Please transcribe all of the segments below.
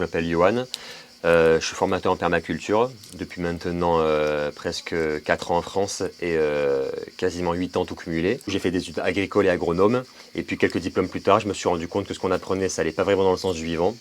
je m'appelle Johan. Je suis formateur en permaculture depuis maintenant presque 4 ans en France et quasiment 8 ans tout cumulé. J'ai fait des études agricoles et agronomes et puis quelques diplômes plus tard, je me suis rendu compte que ce qu'on apprenait, ça allait pas vraiment dans le sens du vivant.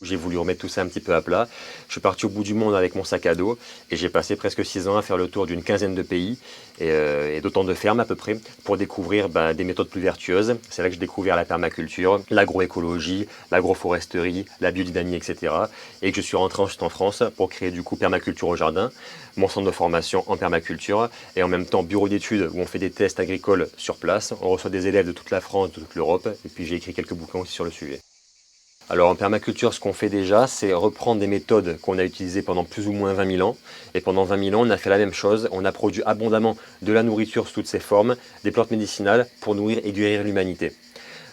J'ai voulu remettre tout ça un petit peu à plat. Je suis parti au bout du monde avec mon sac à dos et j'ai passé presque 6 ans à faire le tour d'une quinzaine de pays et d'autant de fermes à peu près pour découvrir des méthodes plus vertueuses. C'est là que j'ai découvert la permaculture, l'agroécologie, l'agroforesterie, la biodynamie, etc. Et que je suis rentré ensuite en France pour créer du coup Permaculture au Jardin, mon centre de formation en permaculture et en même temps bureau d'études où on fait des tests agricoles sur place. On reçoit des élèves de toute la France, de toute l'Europe et puis j'ai écrit quelques bouquins aussi sur le sujet. Alors en permaculture, ce qu'on fait déjà, c'est reprendre des méthodes qu'on a utilisées pendant plus ou moins 20 000 ans. Et pendant 20 000 ans, on a fait la même chose. On a produit abondamment de la nourriture sous toutes ses formes, des plantes médicinales pour nourrir et guérir l'humanité.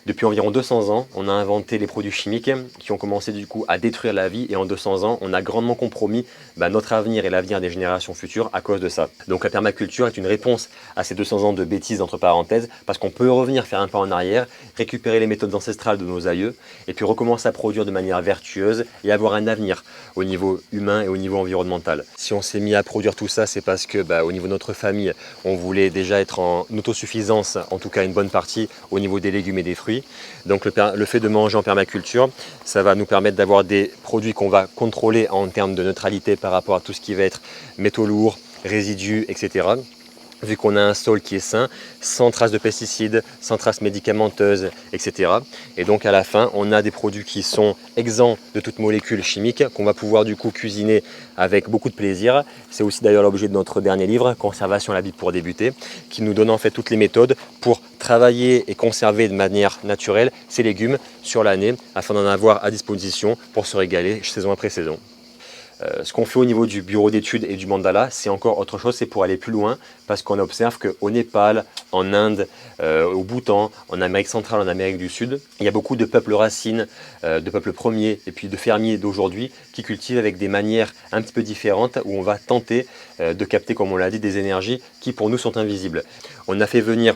Depuis environ 200 ans, on a inventé les produits chimiques qui ont commencé du coup à détruire la vie et en 200 ans, on a grandement compromis notre avenir et l'avenir des générations futures à cause de ça. Donc la permaculture est une réponse à ces 200 ans de bêtises entre parenthèses parce qu'on peut revenir faire un pas en arrière, récupérer les méthodes ancestrales de nos aïeux et puis recommencer à produire de manière vertueuse et avoir un avenir au niveau humain et au niveau environnemental. Si on s'est mis à produire tout ça, c'est parce que au niveau de notre famille, on voulait déjà être en autosuffisance, en tout cas une bonne partie au niveau des légumes et des fruits. Donc le fait de manger en permaculture, ça va nous permettre d'avoir des produits qu'on va contrôler en termes de neutralité par rapport à tout ce qui va être métaux lourds, résidus, etc. Vu qu'on a un sol qui est sain, sans traces de pesticides, sans traces médicamenteuses, etc. Et donc à la fin, on a des produits qui sont exempts de toute molécule chimique, qu'on va pouvoir du coup cuisiner avec beaucoup de plaisir. C'est aussi d'ailleurs l'objet de notre dernier livre, Conservation à la vie pour débuter, qui nous donne en fait toutes les méthodes pour travailler et conserver de manière naturelle ces légumes sur l'année, afin d'en avoir à disposition pour se régaler saison après saison. Ce qu'on fait au niveau du bureau d'études et du mandala, c'est encore autre chose, c'est pour aller plus loin, parce qu'on observe qu'au Népal, en Inde, au Bhoutan, en Amérique centrale, en Amérique du Sud, il y a beaucoup de peuples racines, de peuples premiers et puis de fermiers d'aujourd'hui qui cultivent avec des manières un petit peu différentes, où on va tenter de capter, comme on l'a dit, des énergies qui pour nous sont invisibles. On a fait venir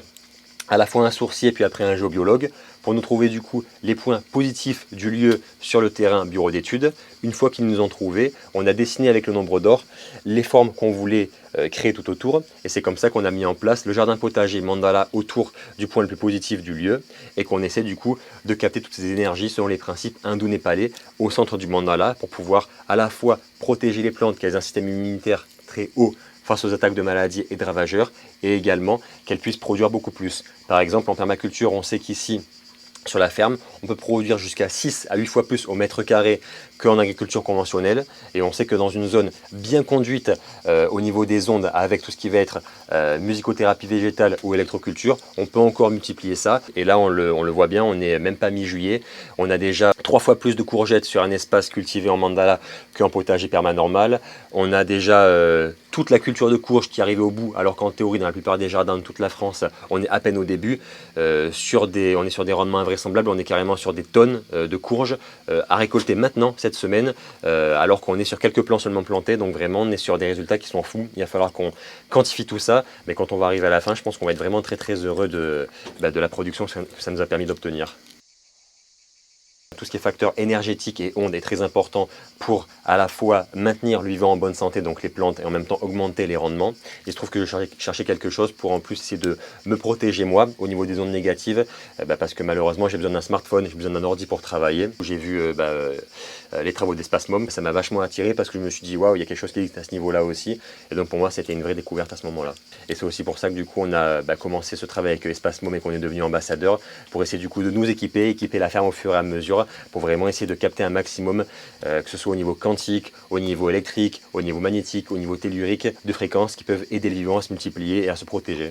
à la fois un sourcier puis après un géobiologue pour nous trouver du coup les points positifs du lieu sur le terrain bureau d'études. Une fois qu'ils nous ont trouvé, on a dessiné avec le nombre d'or les formes qu'on voulait créer tout autour et c'est comme ça qu'on a mis en place le jardin potager mandala autour du point le plus positif du lieu et qu'on essaie du coup de capter toutes ces énergies selon les principes hindous-népalais au centre du mandala pour pouvoir à la fois protéger les plantes qui ont un système immunitaire très haut face aux attaques de maladies et de ravageurs, et également qu'elles puissent produire beaucoup plus. Par exemple, en permaculture, on sait qu'ici, sur la ferme, on peut produire jusqu'à 6 à 8 fois plus au mètre carré qu'en agriculture conventionnelle. Et on sait que dans une zone bien conduite au niveau des ondes, avec tout ce qui va être musicothérapie végétale ou électroculture, on peut encore multiplier ça. Et là, on le voit bien, on n'est même pas mi-juillet. On a déjà 3 fois plus de courgettes sur un espace cultivé en mandala qu'en potager permanormal. On a déjà toute la culture de courge qui arrive au bout, alors qu'en théorie, dans la plupart des jardins de toute la France, on est à peine au début. On est sur des rendements invraisemblables, on est carrément sur des tonnes de courges à récolter maintenant, cette semaine, alors qu'on est sur quelques plants seulement plantés, donc vraiment on est sur des résultats qui sont fous. Il va falloir qu'on quantifie tout ça, mais quand on va arriver à la fin, je pense qu'on va être vraiment très très heureux de la production que ça nous a permis d'obtenir. Tout ce qui est facteur énergétique et ondes est très important pour à la fois maintenir le vivant en bonne santé, donc les plantes, et en même temps augmenter les rendements. Il se trouve que je cherchais quelque chose pour en plus essayer de me protéger moi au niveau des ondes négatives, parce que malheureusement j'ai besoin d'un smartphone, j'ai besoin d'un ordi pour travailler. J'ai vu les travaux d'Espace Mom, ça m'a vachement attiré parce que je me suis dit waouh, il y a quelque chose qui existe à ce niveau-là aussi. Et donc pour moi c'était une vraie découverte à ce moment-là. Et c'est aussi pour ça que du coup on a commencé ce travail avec Espace Mom et qu'on est devenu ambassadeur pour essayer du coup de nous équiper la ferme au fur et à mesure pour vraiment essayer de capter un maximum, que ce soit au niveau quantique, au niveau électrique, au niveau magnétique, au niveau tellurique, de fréquences qui peuvent aider le vivant à se multiplier et à se protéger.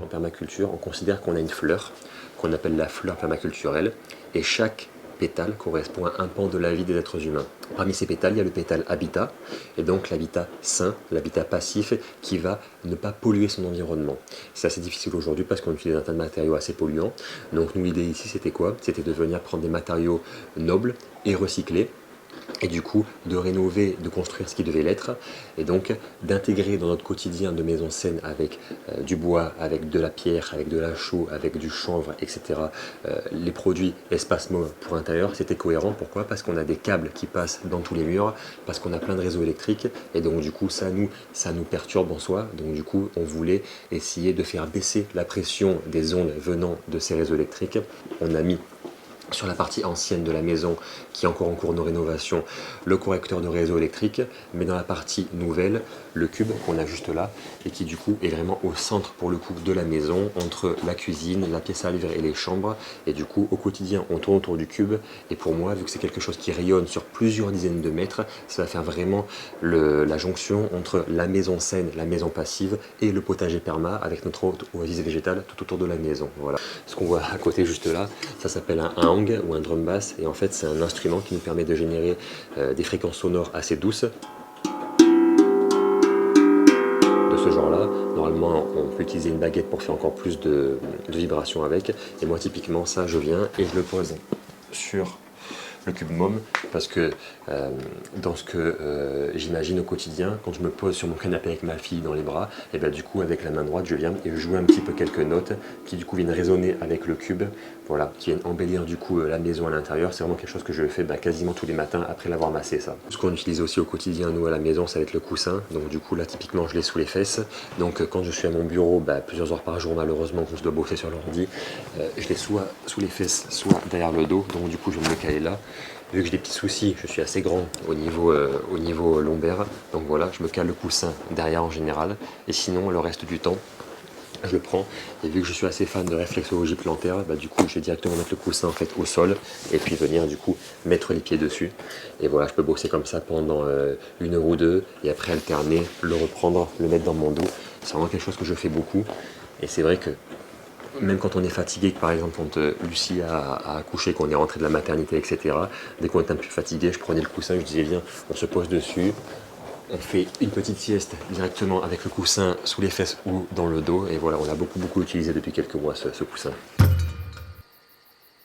En permaculture, on considère qu'on a une fleur, qu'on appelle la fleur permaculturelle, et chaque pétale correspond à un pan de la vie des êtres humains. Parmi ces pétales, il y a le pétale habitat, et donc l'habitat sain, l'habitat passif, qui va ne pas polluer son environnement. C'est assez difficile aujourd'hui parce qu'on utilise un tas de matériaux assez polluants. Donc nous, l'idée ici, c'était quoi? C'était de venir prendre des matériaux nobles et recyclés, et du coup de rénover, de construire ce qui devait l'être, et donc d'intégrer dans notre quotidien de maison saine avec du bois, avec de la pierre, avec de la chaux, avec du chanvre, etc. Les produits Espacemo pour intérieur, c'était cohérent. Pourquoi? Parce qu'on a des câbles qui passent dans tous les murs, parce qu'on a plein de réseaux électriques, et donc du coup ça nous perturbe en soi. Donc du coup on voulait essayer de faire baisser la pression des ondes venant de ces réseaux électriques. On a mis sur la partie ancienne de la maison, qui est encore en cours de rénovation, le correcteur de réseau électrique, mais dans la partie nouvelle, le cube qu'on a juste là, et qui du coup est vraiment au centre pour le coup de la maison, entre la cuisine, la pièce à livrer et les chambres, et du coup au quotidien on tourne autour du cube, et pour moi, vu que c'est quelque chose qui rayonne sur plusieurs dizaines de mètres, ça va faire vraiment la jonction entre la maison saine, la maison passive, et le potager perma, avec notre oasis végétale tout autour de la maison. Voilà. Ce qu'on voit à côté juste là, ça s'appelle un hang ou un drum bass, et en fait c'est un instrument qui nous permet de générer des fréquences sonores assez douces de ce genre là. Normalement on peut utiliser une baguette pour faire encore plus de vibrations avec, et moi typiquement ça je viens et je le pose sur le cube môme, parce que dans ce que j'imagine au quotidien, quand je me pose sur mon canapé avec ma fille dans les bras, et bien du coup avec la main droite je viens et je joue un petit peu quelques notes qui du coup viennent résonner avec le cube, voilà, qui viennent embellir du coup la maison à l'intérieur. C'est vraiment quelque chose que je fais quasiment tous les matins après l'avoir massé ça. Ce qu'on utilise aussi au quotidien nous à la maison, ça va être le coussin. Donc du coup là typiquement je l'ai sous les fesses, donc quand je suis à mon bureau plusieurs heures par jour malheureusement, quand je dois bosser sur l'ordi, je l'ai soit sous les fesses, soit derrière le dos, donc du coup je vais me le caler là. Vu que j'ai des petits soucis, je suis assez grand au niveau lombaire, donc voilà, je me cale le coussin derrière en général, et sinon le reste du temps, je le prends, et vu que je suis assez fan de réflexologie plantaire, du coup je vais directement mettre le coussin en fait au sol, et puis venir du coup mettre les pieds dessus, et voilà, je peux bosser comme ça pendant 1 heure ou 2, et après alterner, le reprendre, le mettre dans mon dos. C'est vraiment quelque chose que je fais beaucoup, et c'est vrai que même quand on est fatigué, que par exemple quand Lucie a accouché, qu'on est rentré de la maternité, etc., dès qu'on est un peu fatigué, je prenais le coussin, je disais viens, on se pose dessus, on fait une petite sieste directement avec le coussin sous les fesses ou dans le dos, et voilà, on l'a beaucoup utilisé depuis quelques mois ce coussin.